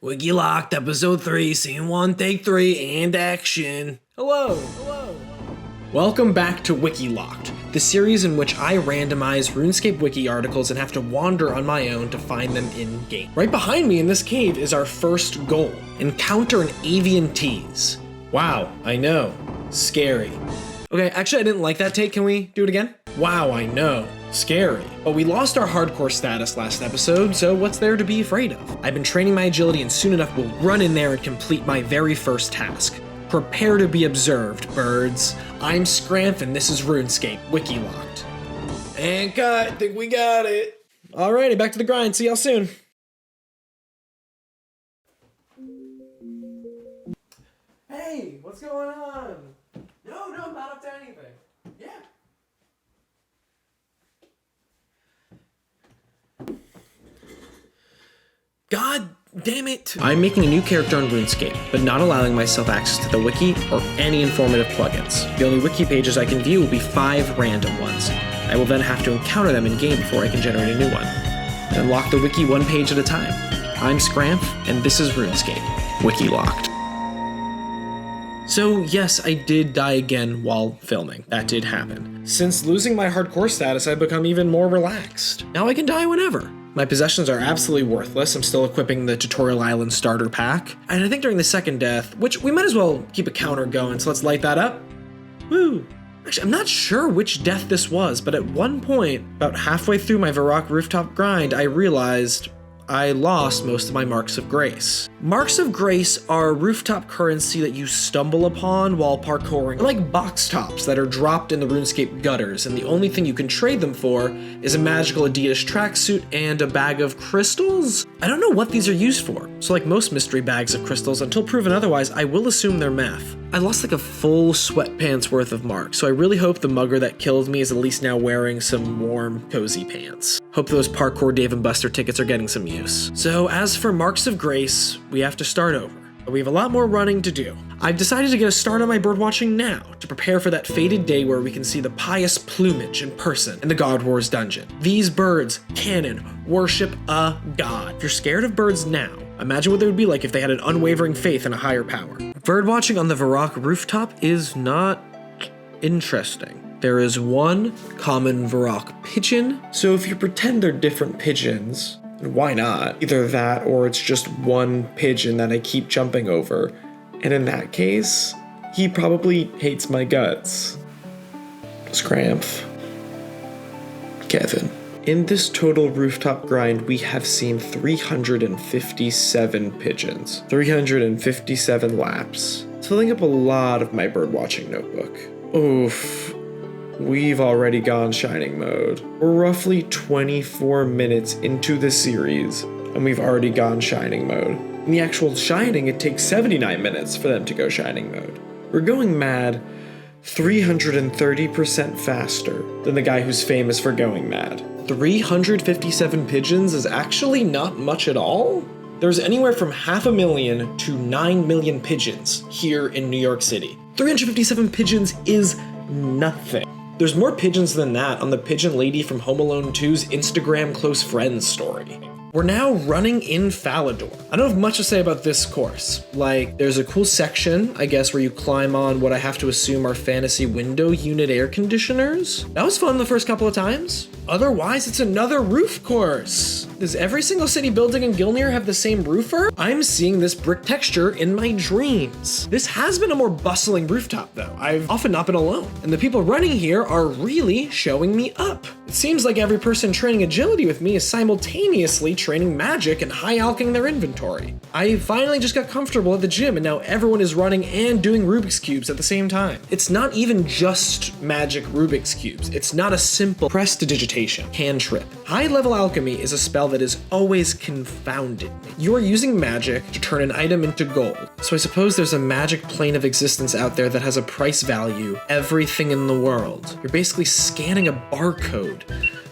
WikiLocked, episode 3, scene 1, take 3, and action. Hello. Welcome back to WikiLocked, the series in which I randomize RuneScape wiki articles and have to wander on my own to find them in-game. Right behind me in this cave is our first goal, encounter an avian tease. Wow, I know, scary. Okay, actually I didn't like that take, can we do it again? Wow, I know, scary. But we lost our hardcore status last episode, so what's there to be afraid of? I've been training my agility and soon enough we'll run in there and complete my very first task. Prepare to be observed, birds. I'm Scramp and this is RuneScape, WikiLocked. And cut, think we got it. Alrighty, back to the grind, see y'all soon. Hey, what's going on? No, I'm not up to anything. Yeah. God damn it. I'm making a new character on RuneScape, but not allowing myself access to the wiki or any informative plugins. The only wiki pages I can view will be 5 random ones. I will then have to encounter them in-game before I can generate a new one. And unlock the wiki one page at a time. I'm Scramp, and this is RuneScape, WikiLocked. So yes, I did die again while filming. That did happen. Since losing my hardcore status, I've become even more relaxed. Now I can die whenever. My possessions are absolutely worthless. I'm still equipping the Tutorial Island starter pack. And I think during the second death, which we might as well keep a counter going, so let's light that up. Woo! Actually, I'm not sure which death this was, but at one point, about halfway through my Varrock rooftop grind, I realized I lost most of my Marks of Grace. Marks of Grace are rooftop currency that you stumble upon while parkouring. They're like box tops that are dropped in the RuneScape gutters, and the only thing you can trade them for is a magical Adidas tracksuit and a bag of crystals? I don't know what these are used for, so like most mystery bags of crystals, until proven otherwise, I will assume they're meth. I lost like a full sweatpants worth of marks, so I really hope the mugger that killed me is at least now wearing some warm, cozy pants. Hope those parkour Dave & Buster tickets are getting some use. So as for Marks of Grace, we have to start over. But we have a lot more running to do. I've decided to get a start on my birdwatching now, to prepare for that fated day where we can see the pious plumage in person in the God Wars dungeon. These birds, canon, worship a god. If you're scared of birds now, imagine what they would be like if they had an unwavering faith in a higher power. Birdwatching on the Varrock rooftop is not interesting. There is one common Varrock pigeon, so if you pretend they're different pigeons, why not? Either that or it's just one pigeon that I keep jumping over, and in that case, he probably hates my guts. Scramp. Kevin. In this total rooftop grind, we have seen 357 pigeons, 357 laps, filling up a lot of my birdwatching notebook. Oof. We've already gone Shining mode. We're roughly 24 minutes into the series, and we've already gone Shining mode. In the actual Shining, it takes 79 minutes for them to go Shining mode. We're going mad 330% faster than the guy who's famous for going mad. 357 pigeons is actually not much at all. There's anywhere from 500,000 to 9 million pigeons here in New York City. 357 pigeons is nothing. There's more pigeons than that on the pigeon lady from Home Alone 2's Instagram close friends story. We're now running in Falador. I don't have much to say about this course. Like, there's a cool section, I guess, where you climb on what I have to assume are fantasy window unit air conditioners. That was fun the first couple of times. Otherwise, it's another roof course. Does every single city building in Gilnear have the same roofer? I'm seeing this brick texture in my dreams. This has been a more bustling rooftop though. I've often not been alone, and the people running here are really showing me up. It seems like every person training agility with me is simultaneously training magic and high-alching their inventory. I finally just got comfortable at the gym and now everyone is running and doing Rubik's Cubes at the same time. It's not even just magic Rubik's Cubes. It's not a simple prestidigitation, cantrip. High-level alchemy is a spell that is always confounded me. You are using magic to turn an item into gold. So I suppose there's a magic plane of existence out there that has a price value, everything in the world. You're basically scanning a barcode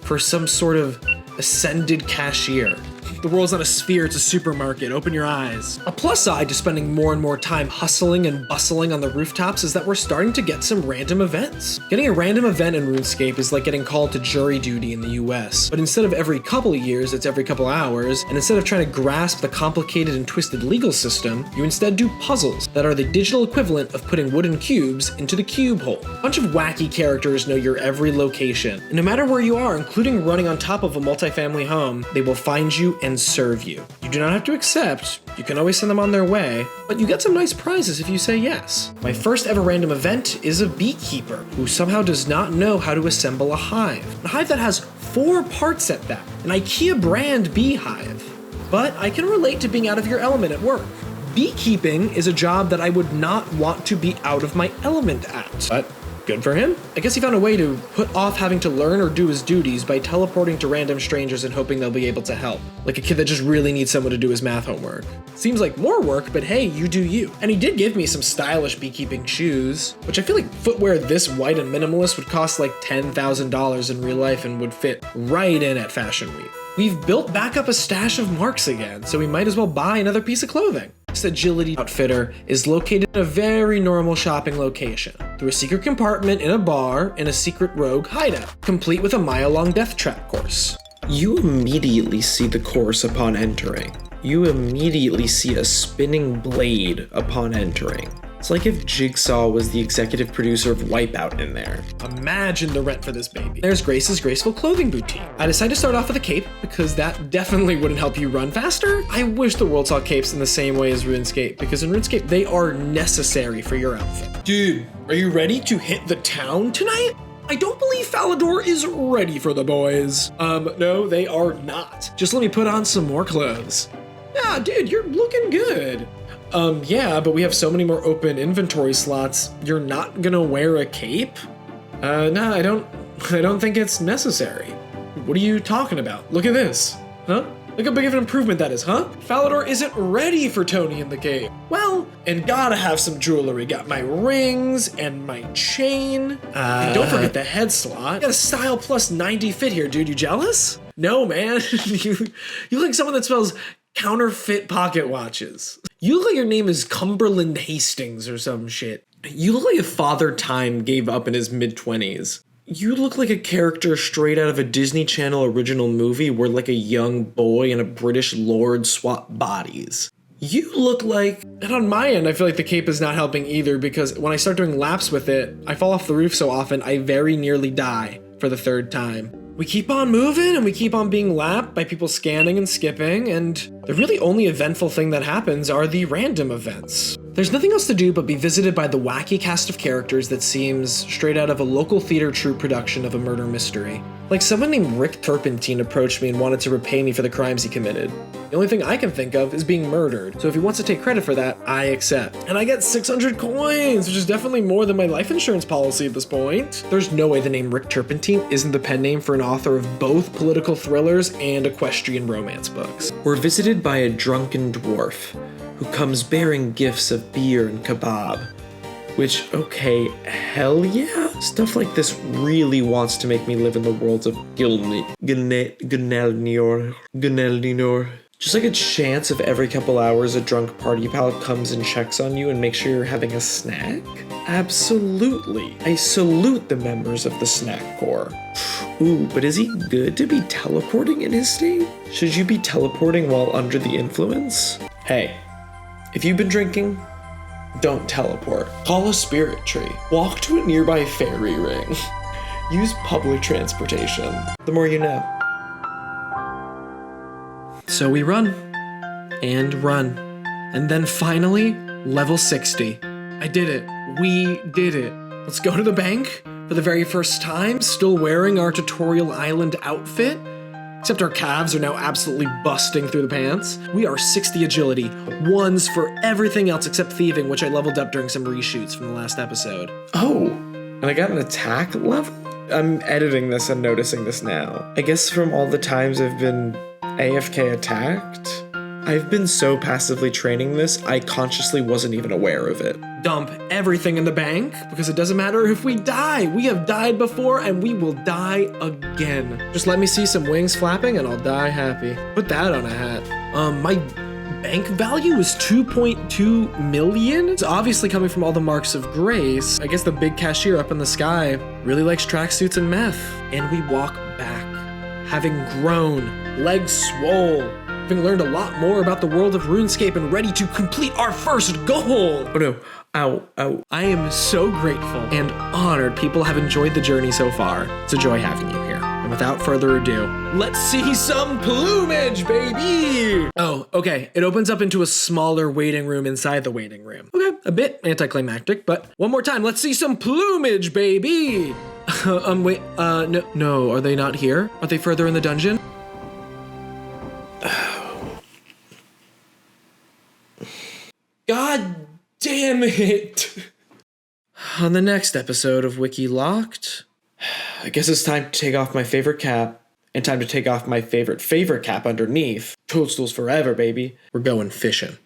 for some sort of ascended cashier. The world's not a sphere, it's a supermarket. Open your eyes. A plus side to spending more and more time hustling and bustling on the rooftops is that we're starting to get some random events. Getting a random event in RuneScape is like getting called to jury duty in the US, but instead of every couple of years, it's every couple hours, and instead of trying to grasp the complicated and twisted legal system, you instead do puzzles that are the digital equivalent of putting wooden cubes into the cube hole. A bunch of wacky characters know your every location, and no matter where you are, including running on top of a multifamily home, they will find you and serve you. You do not have to accept, you can always send them on their way, but you get some nice prizes if you say yes. My first ever random event is a beekeeper who somehow does not know how to assemble a hive. A hive that has 4 parts at that, an IKEA brand beehive. But I can relate to being out of your element at work. Beekeeping is a job that I would not want to be out of my element at. But good for him. I guess he found a way to put off having to learn or do his duties by teleporting to random strangers and hoping they'll be able to help. Like a kid that just really needs someone to do his math homework. Seems like more work, but hey, you do you. And he did give me some stylish beekeeping shoes, which I feel like footwear this white and minimalist would cost like $10,000 in real life and would fit right in at Fashion Week. We've built back up a stash of marks again, so we might as well buy another piece of clothing. This agility outfitter is located in a very normal shopping location, through a secret compartment in a bar in a secret rogue hideout, complete with a mile-long death trap course. You immediately see the course upon entering. You immediately see a spinning blade upon entering. It's like if Jigsaw was the executive producer of Wipeout in there. Imagine the rent for this baby. There's Grace's Graceful Clothing Boutique. I decided to start off with a cape because that definitely wouldn't help you run faster. I wish the world saw capes in the same way as RuneScape, because in RuneScape, they are necessary for your outfit. Dude, are you ready to hit the town tonight? I don't believe Falador is ready for the boys. No, they are not. Just let me put on some more clothes. Yeah, dude, you're looking good. Yeah, but we have so many more open inventory slots. You're not gonna wear a cape? No, I don't think it's necessary. What are you talking about? Look at this. Huh? Look how big of an improvement that is, huh? Falador isn't ready for Tony in the cave. Well, and gotta have some jewelry. Got my rings and my chain. And don't forget the head slot. Got a style plus 90 fit here, dude. You jealous? No, man. you look like someone that smells counterfeit pocket watches. You look like your name is Cumberland Hastings or some shit. You look like if Father Time gave up in his mid-20s. You look like a character straight out of a Disney Channel original movie where like a young boy and a British lord swap bodies. You look like, and on my end, I feel like the cape is not helping either, because when I start doing laps with it, I fall off the roof so often I very nearly die for the 3rd time. We keep on moving and we keep on being lapped by people scanning and skipping, and the really only eventful thing that happens are the random events. There's nothing else to do but be visited by the wacky cast of characters that seems straight out of a local theater troupe production of a murder mystery. Like someone named Rick Turpentine approached me and wanted to repay me for the crimes he committed. The only thing I can think of is being murdered, so if he wants to take credit for that, I accept. And I get 600 coins, which is definitely more than my life insurance policy at this point. There's no way the name Rick Turpentine isn't the pen name for an author of both political thrillers and equestrian romance books. We're visited by a drunken dwarf who comes bearing gifts of beer and kebab. Which, okay, hell yeah. Stuff like this really wants to make me live in the worlds of Gunelnor. Just like a chance of every couple hours a drunk party pal comes and checks on you and makes sure you're having a snack? Absolutely. I salute the members of the snack corps. Ooh, but is he good to be teleporting in his state? Should you be teleporting while under the influence? Hey, if you've been drinking, don't teleport. Call a spirit tree. Walk to a nearby fairy ring. Use public transportation. The more you know. So we run. And run. And then finally, level 60. I did it. We did it. Let's go to the bank for the very first time, still wearing our tutorial island outfit. Except our calves are now absolutely busting through the pants. We are 60 agility, 1s for everything else except thieving, which I leveled up during some reshoots from the last episode. Oh, and I got an attack level? I'm editing this and noticing this now. I guess from all the times I've been AFK attacked, I've been so passively training this, I consciously wasn't even aware of it. dump everything in the bank because it doesn't matter if we die. We have died before and we will die again. Just let me see some wings flapping and I'll die happy. Put that on a hat. My bank value is 2.2 million. It's obviously coming from all the marks of grace. I guess the big cashier up in the sky really likes tracksuits and meth. And we walk back, having grown, legs swole, having learned a lot more about the world of RuneScape and ready to complete our first goal. Oh no, ow. I am so grateful and honored people have enjoyed the journey so far. It's a joy having you here. And without further ado, let's see some plumage, baby! Oh, okay, it opens up into a smaller waiting room inside the waiting room. Okay, a bit anticlimactic, but one more time, let's see some plumage, baby! Wait, no, are they not here? Are they further in the dungeon? God damn it! On the next episode of WikiLocked, I guess it's time to take off my favorite cap and time to take off my favorite cap underneath. Toadstools forever, baby. We're going fishing.